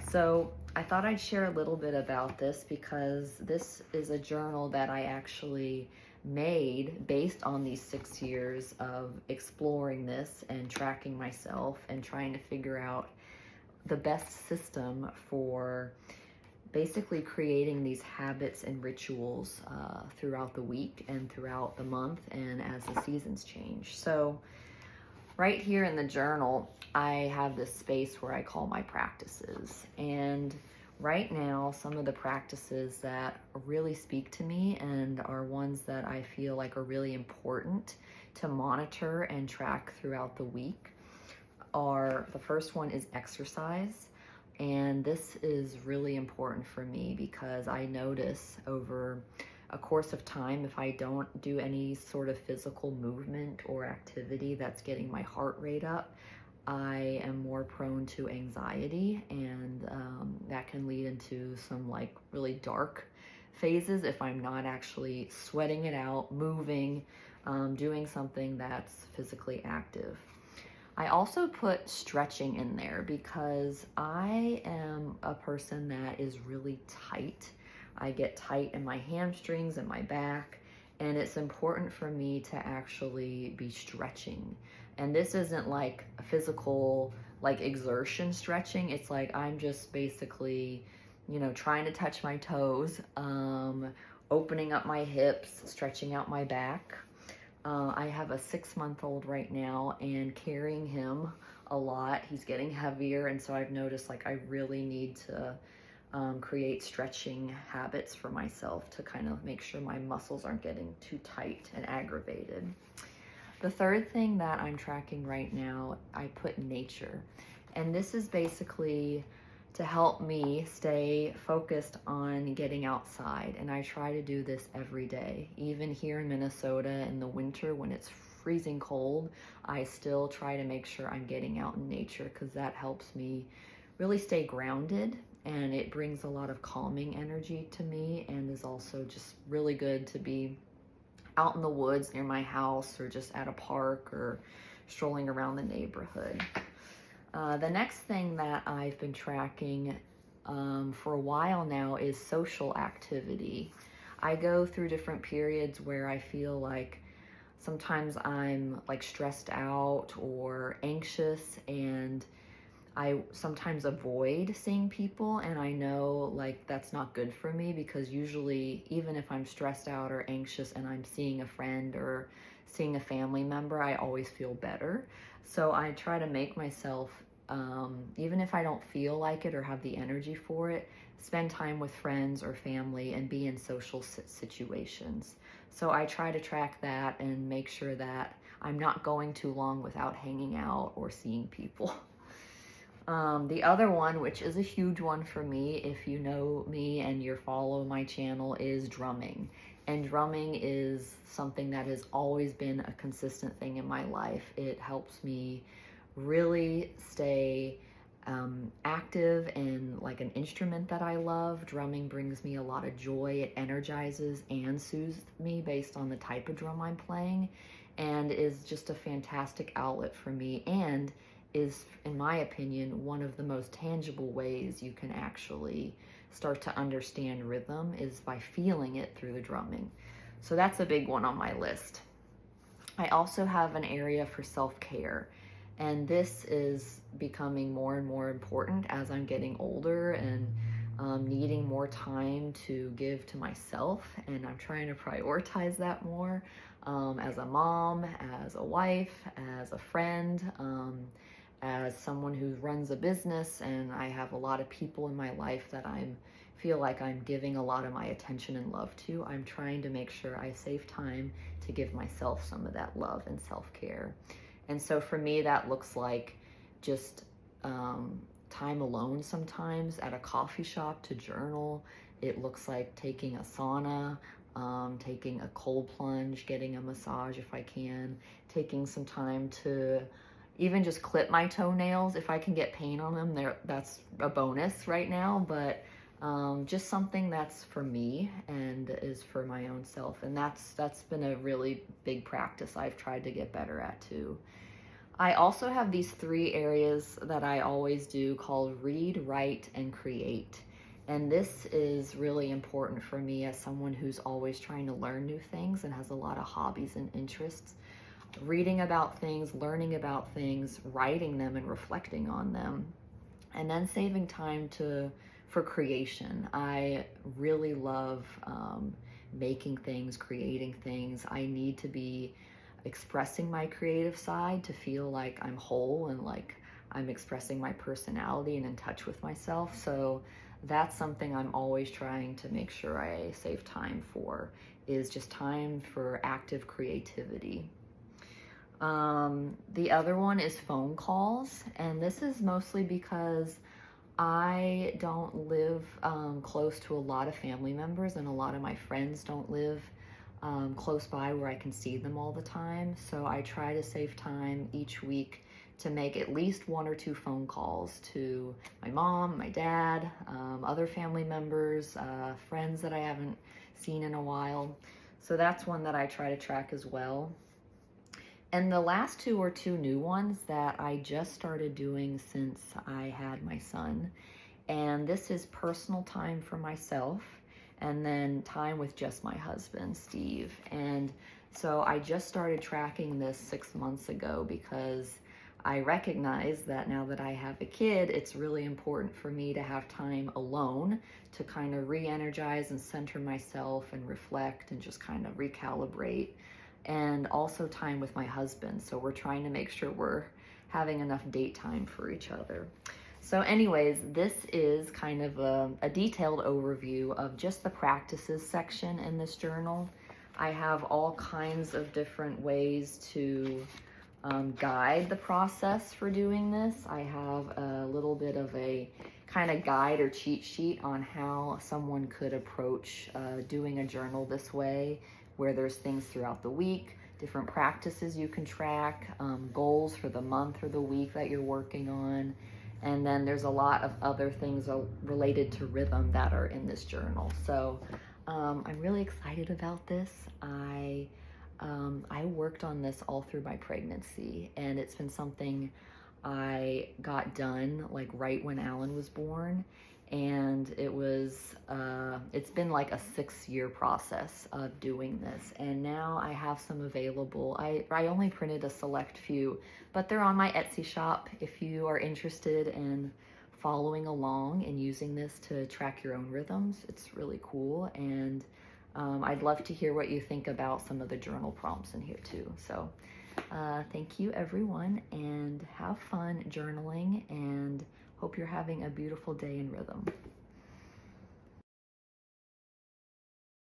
So I thought I'd share a little bit about this because this is a journal that I actually made based on these 6 years of exploring this and tracking myself and trying to figure out the best system for basically creating these habits and rituals throughout the week and throughout the month and as the seasons change. So right here in the journal, I have this space where I call my practices. And right now, some of the practices that really speak to me and are ones that I feel like are really important to monitor and track throughout the week are, the first one is exercise. And this is really important for me because I notice over a course of time, if I don't do any sort of physical movement or activity that's getting my heart rate up, I am more prone to anxiety, and that can lead into some like really dark phases if I'm not actually sweating it out, moving, doing something that's physically active. I also put stretching in there because I am a person that is really tight. I get tight in my hamstrings and my back, and it's important for me to actually be stretching. And this isn't like a physical, like exertion stretching. It's like I'm just basically, trying to touch my toes, opening up my hips, stretching out my back. I have a 6-month-old right now and carrying him a lot. He's getting heavier, and so I've noticed like I really need to create stretching habits for myself to kind of make sure my muscles aren't getting too tight and aggravated. The third thing that I'm tracking right now, I put nature. And this is basically to help me stay focused on getting outside. And I try to do this every day. Even here in Minnesota in the winter when it's freezing cold, I still try to make sure I'm getting out in nature because that helps me really stay grounded, and it brings a lot of calming energy to me, and is also just really good to be out in the woods near my house or just at a park or strolling around the neighborhood. The next thing that I've been tracking for a while now is social activity. I go through different periods where I feel like sometimes I'm like stressed out or anxious, and I sometimes avoid seeing people, and I know like that's not good for me because usually even if I'm stressed out or anxious and I'm seeing a friend or seeing a family member, I always feel better. So I try to make myself, even if I don't feel like it or have the energy for it, spend time with friends or family and be in social situations. So I try to track that and make sure that I'm not going too long without hanging out or seeing people. The other one, which is a huge one for me, if you know me and you follow my channel, is drumming. And drumming is something that has always been a consistent thing in my life. It helps me really stay active and like an instrument that I love. Drumming brings me a lot of joy. It energizes and soothes me based on the type of drum I'm playing, and is just a fantastic outlet for me, and is, in my opinion, one of the most tangible ways you can actually start to understand rhythm is by feeling it through the drumming. So that's a big one on my list. I also have an area for self-care, and this is becoming more and more important as I'm getting older and needing more time to give to myself, and I'm trying to prioritize that more as a mom, as a wife, as a friend, as someone who runs a business, and I have a lot of people in my life that I feel like I'm giving a lot of my attention and love to. I'm trying to make sure I save time to give myself some of that love and self-care. And so for me, that looks like just time alone sometimes at a coffee shop to journal. It looks like taking a sauna, taking a cold plunge, getting a massage if I can, taking some time to even just clip my toenails. If I can get paint on them, that's a bonus right now, but just something that's for me and is for my own self. And that's been a really big practice I've tried to get better at too. I also have these 3 areas that I always do called read, write, and create. And this is really important for me as someone who's always trying to learn new things and has a lot of hobbies and interests. Reading about things, learning about things, writing them and reflecting on them, and then saving time for creation. I really love making things, creating things. I need to be expressing my creative side to feel like I'm whole and like I'm expressing my personality and in touch with myself. So that's something I'm always trying to make sure I save time for, is just time for active creativity. The other one is phone calls, and this is mostly because I don't live close to a lot of family members, and a lot of my friends don't live close by where I can see them all the time. So I try to save time each week to make at least 1 or 2 phone calls to my mom, my dad, other family members, friends that I haven't seen in a while. So that's one that I try to track as well. And the last 2 are 2 new ones that I just started doing since I had my son. And this is personal time for myself and then time with just my husband, Steve. And so I just started tracking this 6 months ago because I recognize that now that I have a kid, it's really important for me to have time alone to kind of re-energize and center myself and reflect and just kind of recalibrate. And also time with my husband. So we're trying to make sure we're having enough date time for each other. So anyways, this is kind of a detailed overview of just the practices section in this journal. I have all kinds of different ways to guide the process for doing this. I have a little bit of a kind of guide or cheat sheet on how someone could approach doing a journal this way, where there's things throughout the week, different practices you can track, goals for the month or the week that you're working on. And then there's a lot of other things related to rhythm that are in this journal. So I'm really excited about this. I worked on this all through my pregnancy, and it's been something I got done like right when Alan was born. And it's been like a 6-year process of doing this. And now I have some available. I only printed a select few, but they're on my Etsy shop if you are interested in following along and using this to track your own rhythms. It's really cool. And I'd love to hear what you think about some of the journal prompts in here too. So thank you everyone, and have fun journaling, and hope you're having a beautiful day in rhythm.